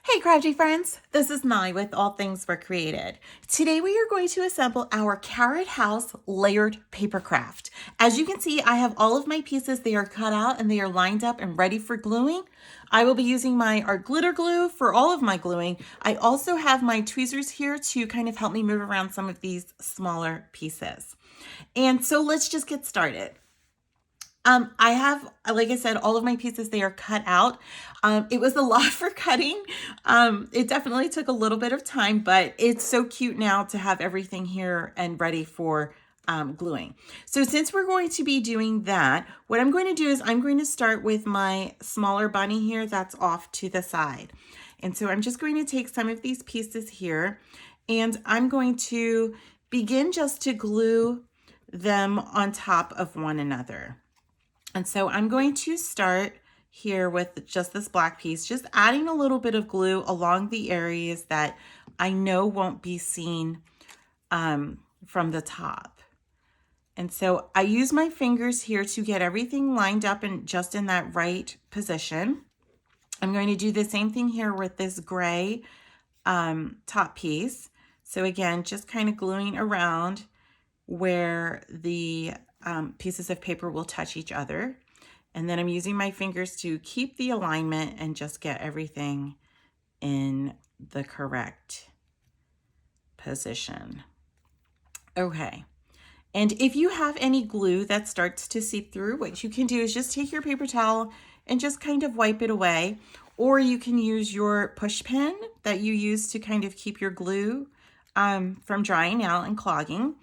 Hey crafty friends, this is Nye with All Things Were Created. Today we are going to assemble our Carrot House layered paper craft. As you can see, I have all of my pieces. They are cut out and they are lined up and ready for gluing. I will be using my art glitter glue for all of my gluing. I also have my tweezers here to kind of help me move around some of these smaller pieces. And so let's just get started. I have, like I said, all of my pieces, they are cut out. It was a lot for cutting. It definitely took a little bit of time, but it's so cute now to have everything here and ready for gluing. So since we're going to be doing that, what I'm going to do is I'm going to start with my smaller bunny here that's off to the side. And so I'm just going to take some of these pieces here and I'm going to begin just to glue them on top of one another. And so I'm going to start here with just this black piece, just adding a little bit of glue along the areas that I know won't be seen from the top. And so I use my fingers here to get everything lined up and just in that right position. I'm going to do the same thing here with this gray top piece. So again, just kind of gluing around where the pieces of paper will touch each other. And then I'm using my fingers to keep the alignment and just get everything in the correct position. Okay. And if you have any glue that starts to seep through, what you can do is just take your paper towel and just kind of wipe it away. Or you can use your push pin that you use to kind of keep your glue from drying out and clogging.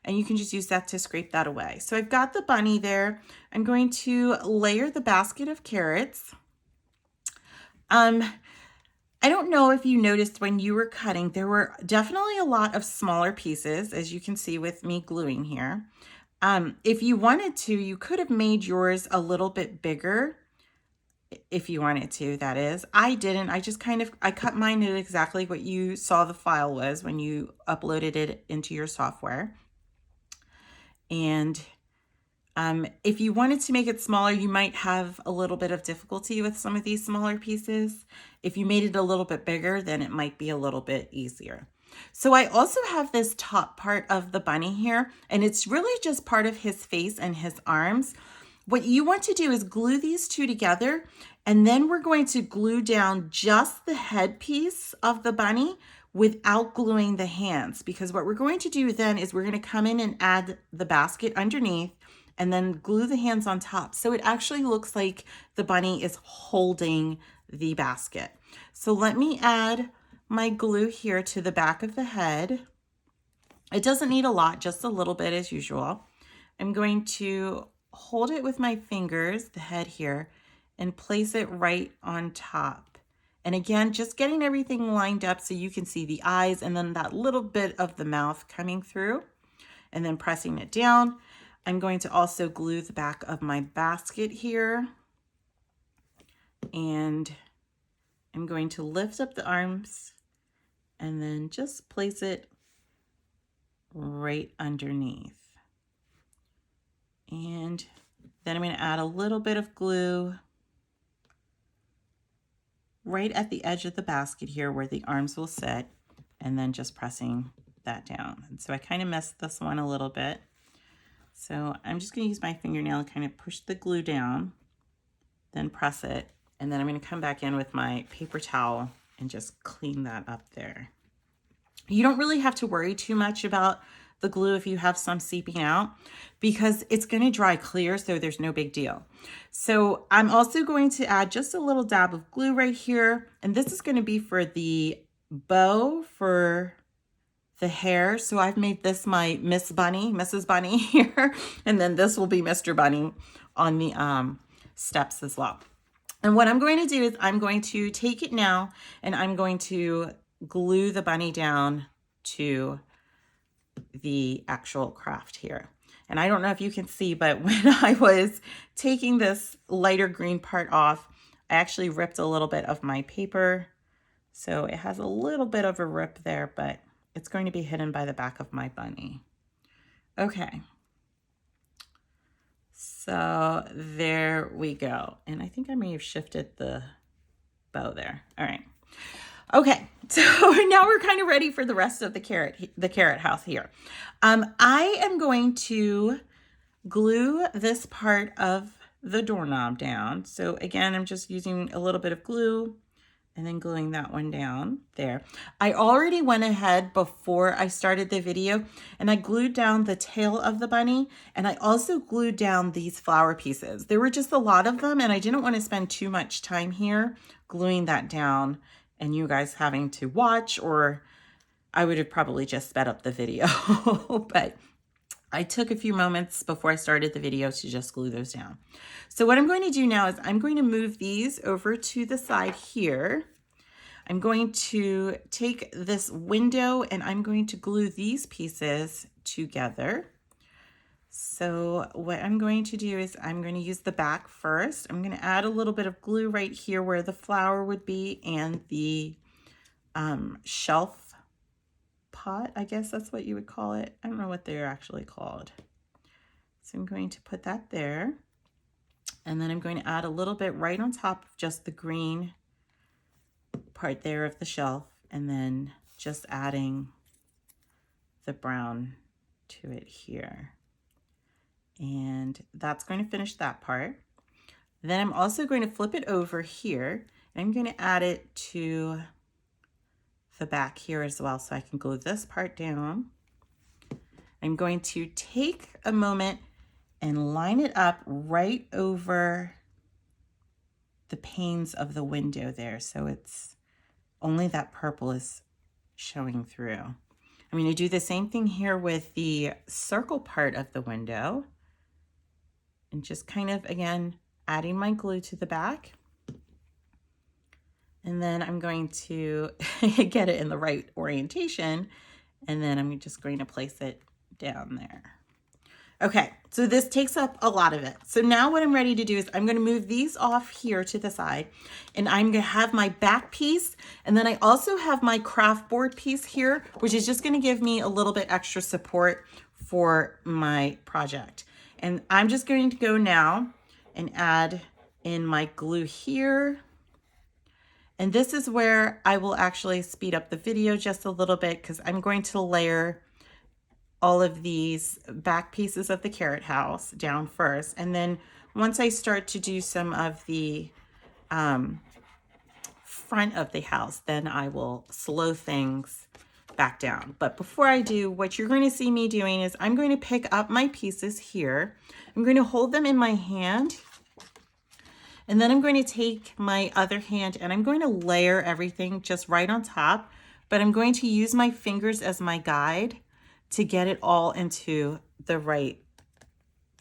And you can just use that to scrape that away. So I've got the bunny there. I'm going to layer the basket of carrots. I don't know if you noticed when you were cutting, there were definitely a lot of smaller pieces, as you can see with me gluing here. If you wanted to, you could have made yours a little bit bigger, if you wanted to, that is. I didn't. I just I cut mine at exactly what you saw the file was when you uploaded it into your software. And if you wanted to make it smaller, you might have a little bit of difficulty with some of these smaller pieces. If you made it a little bit bigger, then it might be a little bit easier. So I also have this top part of the bunny here, and it's really just part of his face and his arms. What you want to do is glue these two together, and then we're going to glue down just the head piece of the bunny without gluing the hands, because what we're going to do then is we're going to come in and add the basket underneath and then glue the hands on top. So it actually looks like the bunny is holding the basket. So let me add my glue here to the back of the head. It doesn't need a lot, just a little bit as usual. I'm going to hold it with my fingers, the head here, and place it right on top. And again, just getting everything lined up so you can see the eyes and then that little bit of the mouth coming through, and then pressing it down. I'm going to also glue the back of my basket here. And I'm going to lift up the arms and then just place it right underneath. And then I'm going to add a little bit of glue right at the edge of the basket here where the arms will sit, and then just pressing that down. And so I kind of messed this one a little bit. So I'm just going to use my fingernail to kind of push the glue down, then press it, and then I'm going to come back in with my paper towel and just clean that up there. You don't really have to worry too much about the glue if you have some seeping out, because it's going to dry clear, so there's no big deal. So I'm also going to add just a little dab of glue right here, and this is going to be for the bow for the hair. So I've made this my Mrs. Bunny here, and then this will be Mr. Bunny on the steps as well. And what I'm going to do is I'm going to take it now and I'm going to glue the bunny down to the actual craft here. And I don't know if you can see, but when I was taking this lighter green part off, I actually ripped a little bit of my paper. So it has a little bit of a rip there, but it's going to be hidden by the back of my bunny. Okay. So there we go. And I think I may have shifted the bow there. All right. Okay, so now we're kind of ready for the rest of the carrot house here. I am going to glue this part of the doorknob down. So again, I'm just using a little bit of glue and then gluing that one down there. I already went ahead before I started the video and I glued down the tail of the bunny, and I also glued down these flower pieces. There were just a lot of them and I didn't want to spend too much time here gluing that down and you guys having to watch, or I would have probably just sped up the video. But I took a few moments before I started the video to just glue those down. So what I'm going to do now is I'm going to move these over to the side here. I'm going to take this window and I'm going to glue these pieces together. So what I'm going to do is I'm going to use the back first. I'm going to add a little bit of glue right here where the flower would be and the shelf pot, I guess that's what you would call it. I don't know what they're actually called. So I'm going to put that there. And then I'm going to add a little bit right on top of just the green part there of the shelf, and then just adding the brown to it here. And that's going to finish that part. Then I'm also going to flip it over here, and I'm going to add it to the back here as well, so I can glue this part down. I'm going to take a moment and line it up right over the panes of the window there, so it's only that purple is showing through. I'm going to do the same thing here with the circle part of the window, and just kind of, again, adding my glue to the back. And then I'm going to get it in the right orientation, and then I'm just going to place it down there. Okay, so this takes up a lot of it. So now what I'm ready to do is I'm going to move these off here to the side, and I'm going to have my back piece, and then I also have my craft board piece here, which is just going to give me a little bit extra support for my project. And I'm just going to go now and add in my glue here. And this is where I will actually speed up the video just a little bit, because I'm going to layer all of these back pieces of the carrot house down first. And then once I start to do some of the front of the house, then I will slow things back down. But before I do, what you're going to see me doing is I'm going to pick up my pieces here. I'm going to hold them in my hand. And then I'm going to take my other hand and I'm going to layer everything just right on top. But I'm going to use my fingers as my guide to get it all into the right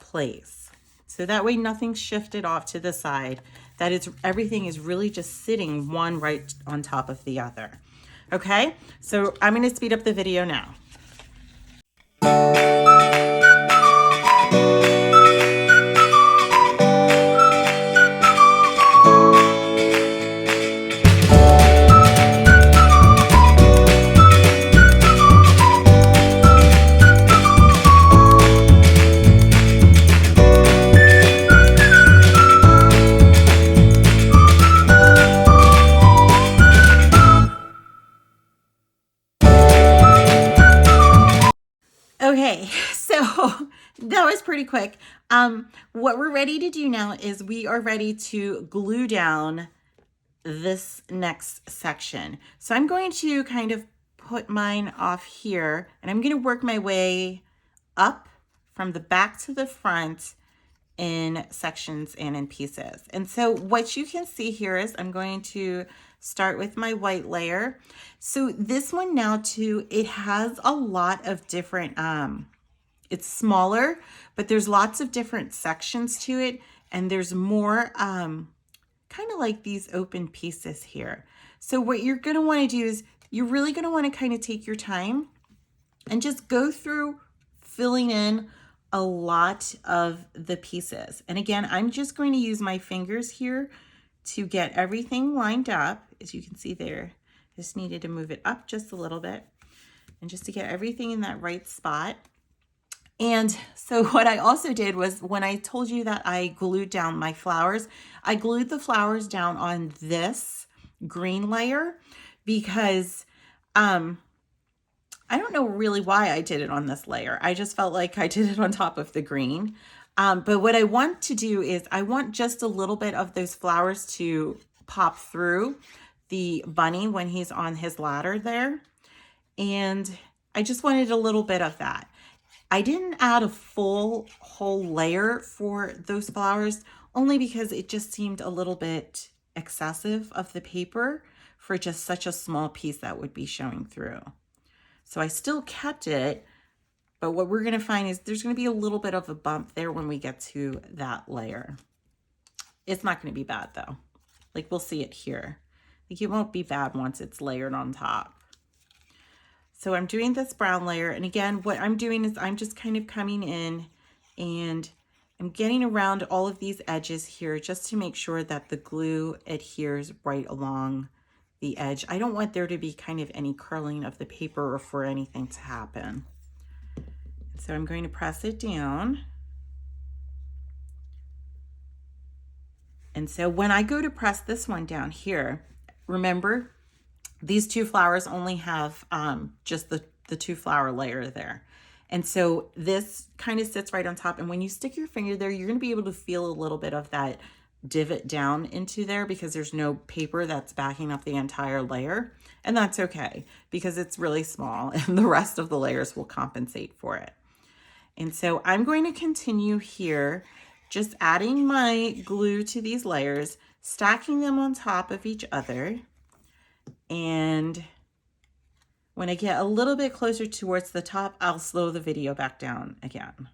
place. So that way nothing's shifted off to the side. That is, everything is really just sitting one right on top of the other. Okay, so I'm going to speed up the video now. Okay, so that was pretty quick. What we're ready to do now is we are ready to glue down this next section. So I'm going to kind of put mine off here, and I'm going to work my way up from the back to the front in sections and in pieces. And so what you can see here is I'm going to start with my white layer. So this one now too, it has a lot of different, it's smaller, but there's lots of different sections to it. And there's more kind of like these open pieces here. So what you're going to want to do is you're really going to want to kind of take your time and just go through filling in a lot of the pieces. And again, I'm just going to use my fingers here to get everything lined up. As you can see there, just needed to move it up just a little bit and just to get everything in that right spot. And so what I also did was when I told you that I glued down my flowers, I glued the flowers down on this green layer because I don't know really why I did it on this layer. I just felt like I did it on top of the green. But what I want to do is I want just a little bit of those flowers to pop through the bunny when he's on his ladder there. And I just wanted a little bit of that. I didn't add a full whole layer for those flowers only because it just seemed a little bit excessive of the paper for just such a small piece that would be showing through. So I still kept it, but what we're going to find is there's going to be a little bit of a bump there when we get to that layer. It's not going to be bad though. Like we'll see it here. Like it won't be bad once it's layered on top. So I'm doing this brown layer. And again, what I'm doing is I'm just kind of coming in and I'm getting around all of these edges here just to make sure that the glue adheres right along the edge. I don't want there to be kind of any curling of the paper or for anything to happen. So I'm going to press it down. And so when I go to press this one down here, remember these two flowers only have just the two flower layer there. And so this kind of sits right on top. And when you stick your finger there, you're going to be able to feel a little bit of that divot down into there because there's no paper that's backing up the entire layer. And that's okay because it's really small and the rest of the layers will compensate for it. And so I'm going to continue here, just adding my glue to these layers, stacking them on top of each other. And when I get a little bit closer towards the top, I'll slow the video back down again.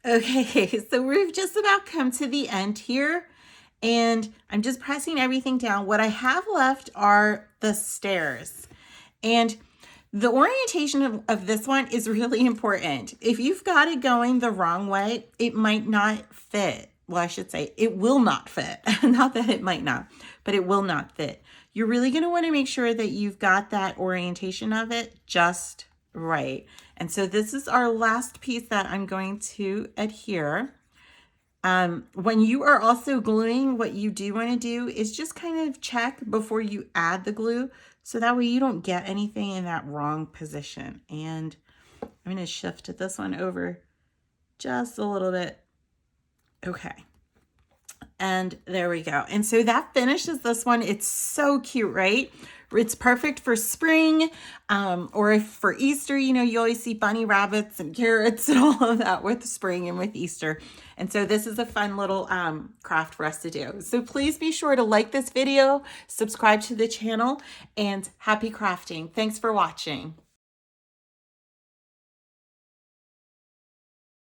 Okay, so we've just about come to the end here and I'm just pressing everything down. What I have left are the stairs, and the orientation of this one is really important. If you've got it going the wrong way, it might not fit. Well, I should say it will not fit. Not that it might not, but it will not fit. You're really going to want to make sure that you've got that orientation of it just right. And so this is our last piece that I'm going to adhere. When you are also gluing, what you do want to do is just kind of check before you add the glue, so that way you don't get anything in that wrong position. And I'm going to shift this one over just a little bit. Okay. And there we go. And so that finishes this one. It's so cute, right? It's perfect for spring, or if for Easter, you know, you always see bunny rabbits and carrots and all of that with spring and with Easter. And so this is a fun little craft for us to do. So please be sure to like this video, subscribe to the channel, and happy crafting. Thanks for watching.